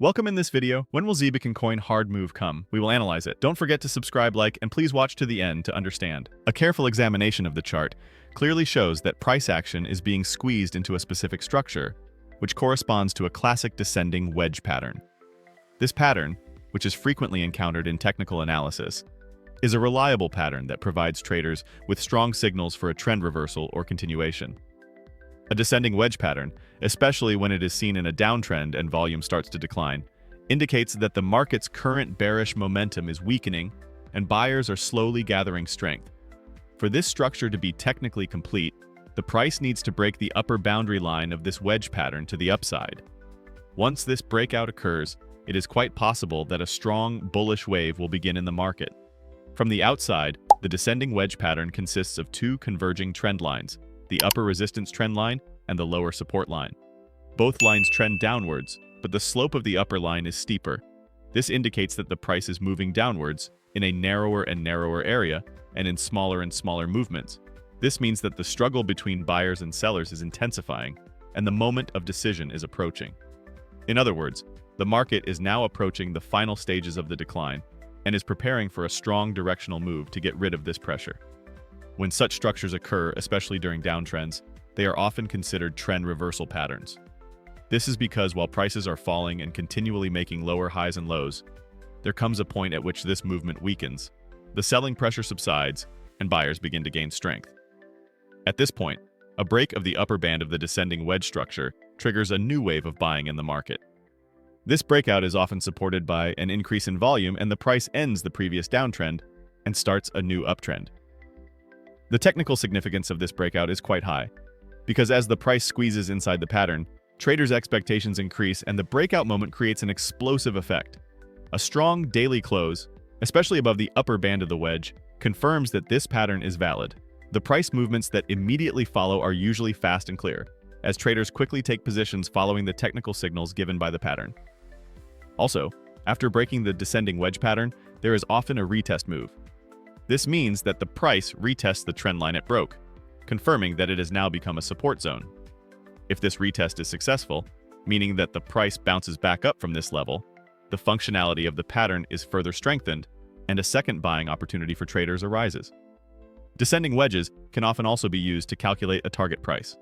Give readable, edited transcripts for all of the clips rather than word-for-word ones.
Welcome. In this video, when will Zebec coin hard move come? We will analyze it. Don't forget to subscribe, like, and please watch to the end to understand. A careful examination of the chart clearly shows that price action is being squeezed into a specific structure, which corresponds to a classic descending wedge pattern. This pattern, which is frequently encountered in technical analysis, is a reliable pattern that provides traders with strong signals for a trend reversal or continuation. A descending wedge pattern, especially when it is seen in a downtrend and volume starts to decline, indicates that the market's current bearish momentum is weakening and buyers are slowly gathering strength. For this structure to be technically complete, the price needs to break the upper boundary line of this wedge pattern to the upside. Once this breakout occurs, it is quite possible that a strong bullish wave will begin in the market. From the outside, the descending wedge pattern consists of two converging trend lines, the upper resistance trend line and the lower support line. Both lines trend downwards, but the slope of the upper line is steeper. This indicates that the price is moving downwards in a narrower and narrower area and in smaller and smaller movements. This means that the struggle between buyers and sellers is intensifying, and the moment of decision is approaching. In other words, the market is now approaching the final stages of the decline and is preparing for a strong directional move to get rid of this pressure. When such structures occur, especially during downtrends, they are often considered trend reversal patterns. This is because while prices are falling and continually making lower highs and lows, there comes a point at which this movement weakens, the selling pressure subsides, and buyers begin to gain strength. At this point, a break of the upper band of the descending wedge structure triggers a new wave of buying in the market. This breakout is often supported by an increase in volume, and the price ends the previous downtrend and starts a new uptrend. The technical significance of this breakout is quite high, because as the price squeezes inside the pattern, traders' expectations increase and the breakout moment creates an explosive effect. A strong daily close, especially above the upper band of the wedge, confirms that this pattern is valid. The price movements that immediately follow are usually fast and clear, as traders quickly take positions following the technical signals given by the pattern. Also, after breaking the descending wedge pattern, there is often a retest move. This means that the price retests the trend line it broke, confirming that it has now become a support zone. If this retest is successful, meaning that the price bounces back up from this level, the functionality of the pattern is further strengthened, and a second buying opportunity for traders arises. Descending wedges can often also be used to calculate a target price.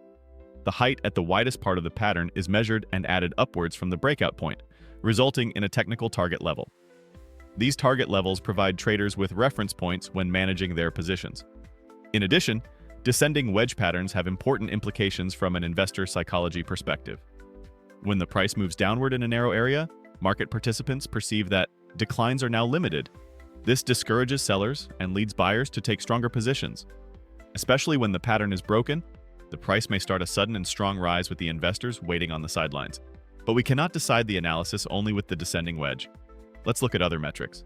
The height at the widest part of the pattern is measured and added upwards from the breakout point, resulting in a technical target level. These target levels provide traders with reference points when managing their positions. In addition, descending wedge patterns have important implications from an investor psychology perspective. When the price moves downward in a narrow area, market participants perceive that declines are now limited. This discourages sellers and leads buyers to take stronger positions. Especially when the pattern is broken, the price may start a sudden and strong rise with the investors waiting on the sidelines. But we cannot decide the analysis only with the descending wedge. Let's look at other metrics.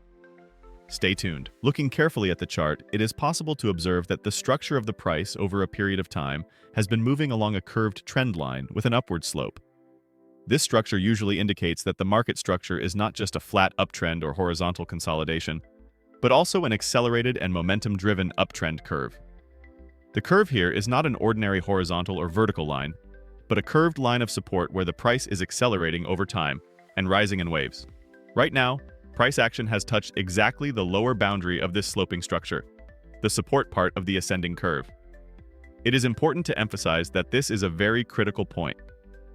Stay tuned. Looking carefully at the chart, it is possible to observe that the structure of the price over a period of time has been moving along a curved trend line with an upward slope. This structure usually indicates that the market structure is not just a flat uptrend or horizontal consolidation, but also an accelerated and momentum-driven uptrend curve. The curve here is not an ordinary horizontal or vertical line, but a curved line of support where the price is accelerating over time and rising in waves. Right now, price action has touched exactly the lower boundary of this sloping structure, the support part of the ascending curve. It is important to emphasize that this is a very critical point.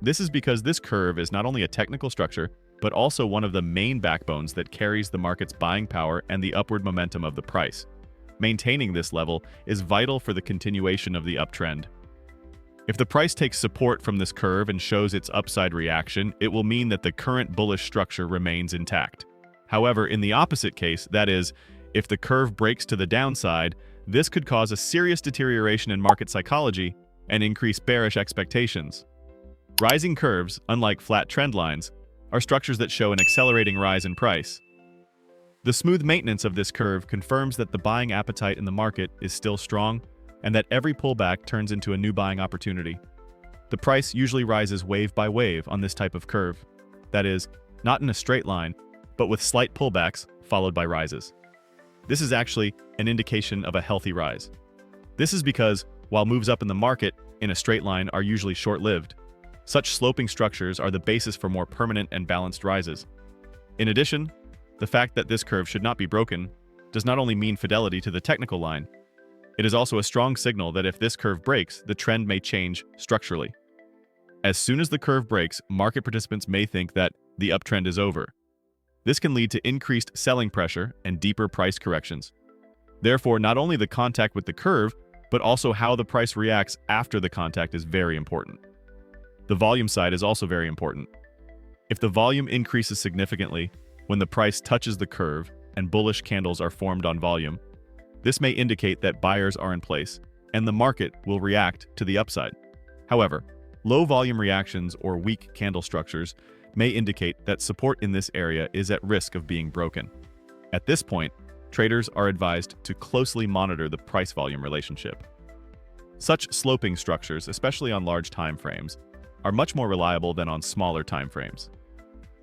This is because this curve is not only a technical structure, but also one of the main backbones that carries the market's buying power and the upward momentum of the price. Maintaining this level is vital for the continuation of the uptrend. If the price takes support from this curve and shows its upside reaction, it will mean that the current bullish structure remains intact. However, in the opposite case, that is, if the curve breaks to the downside, this could cause a serious deterioration in market psychology and increase bearish expectations. Rising curves, unlike flat trend lines, are structures that show an accelerating rise in price. The smooth maintenance of this curve confirms that the buying appetite in the market is still strong and that every pullback turns into a new buying opportunity. The price usually rises wave by wave on this type of curve. That is, not in a straight line, but with slight pullbacks followed by rises. This is actually an indication of a healthy rise. This is because, while moves up in the market in a straight line are usually short-lived, Such sloping structures are the basis for more permanent and balanced rises. In addition, the fact that this curve should not be broken does not only mean fidelity to the technical line, it is also a strong signal that if this curve breaks, the trend may change structurally. As soon as the curve breaks, market participants may think that the uptrend is over. This can lead to increased selling pressure and deeper price corrections. Therefore, not only the contact with the curve, but also how the price reacts after the contact is very important. The volume side is also very important. If the volume increases significantly when the price touches the curve and bullish candles are formed on volume, this may indicate that buyers are in place and the market will react to the upside. However, low volume reactions or weak candle structures may indicate that support in this area is at risk of being broken. At this point, traders are advised to closely monitor the price-volume relationship. Such sloping structures, especially on large time frames, are much more reliable than on smaller time frames.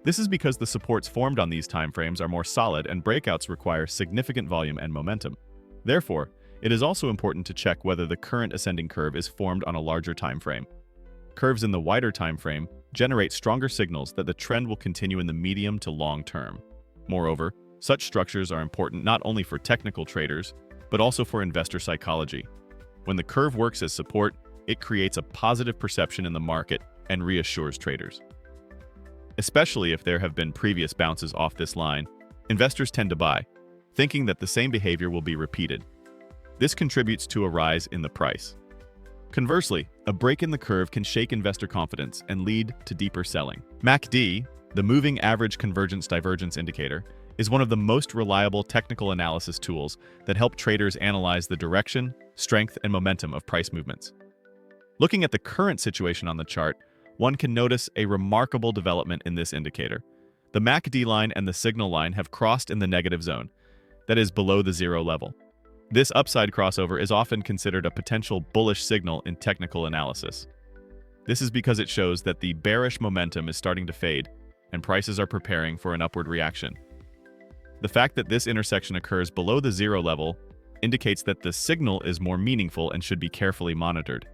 This is because the supports formed on these time frames are more solid and breakouts require significant volume and momentum. Therefore, it is also important to check whether the current ascending curve is formed on a larger time frame. Curves in the wider time frame generate stronger signals that the trend will continue in the medium to long term. Moreover, such structures are important not only for technical traders, but also for investor psychology. When the curve works as support, it creates a positive perception in the market and reassures traders. Especially if there have been previous bounces off this line, investors tend to buy, thinking that the same behavior will be repeated. This contributes to a rise in the price. Conversely, a break in the curve can shake investor confidence and lead to deeper selling. MACD, the Moving Average Convergence Divergence Indicator, is one of the most reliable technical analysis tools that help traders analyze the direction, strength, and momentum of price movements. Looking at the current situation on the chart, one can notice a remarkable development in this indicator. The MACD line and the signal line have crossed in the negative zone, that is below the zero level. This upside crossover is often considered a potential bullish signal in technical analysis. This is because it shows that the bearish momentum is starting to fade and prices are preparing for an upward reaction. The fact that this intersection occurs below the zero level indicates that the signal is more meaningful and should be carefully monitored.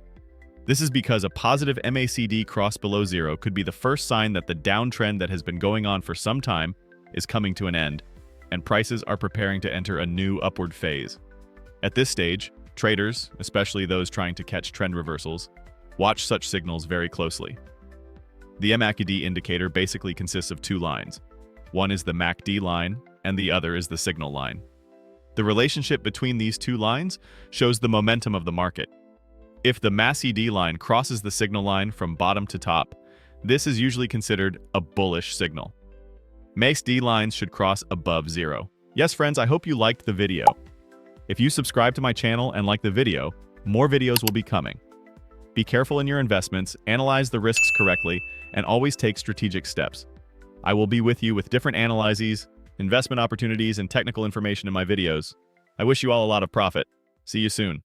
This is because a positive MACD cross below zero could be the first sign that the downtrend that has been going on for some time is coming to an end, and prices are preparing to enter a new upward phase. At this stage, traders, especially those trying to catch trend reversals, watch such signals very closely. The MACD indicator basically consists of two lines. One is the MACD line, and the other is the signal line. The relationship between these two lines shows the momentum of the market. If the MACD line crosses the signal line from bottom to top, this is usually considered a bullish signal. MACD lines should cross above zero. Yes, friends, I hope you liked the video. If you subscribe to my channel and like the video, more videos will be coming. Be careful in your investments, analyze the risks correctly, and always take strategic steps. I will be with you with different analyses, investment opportunities, and technical information in my videos. I wish you all a lot of profit. See you soon.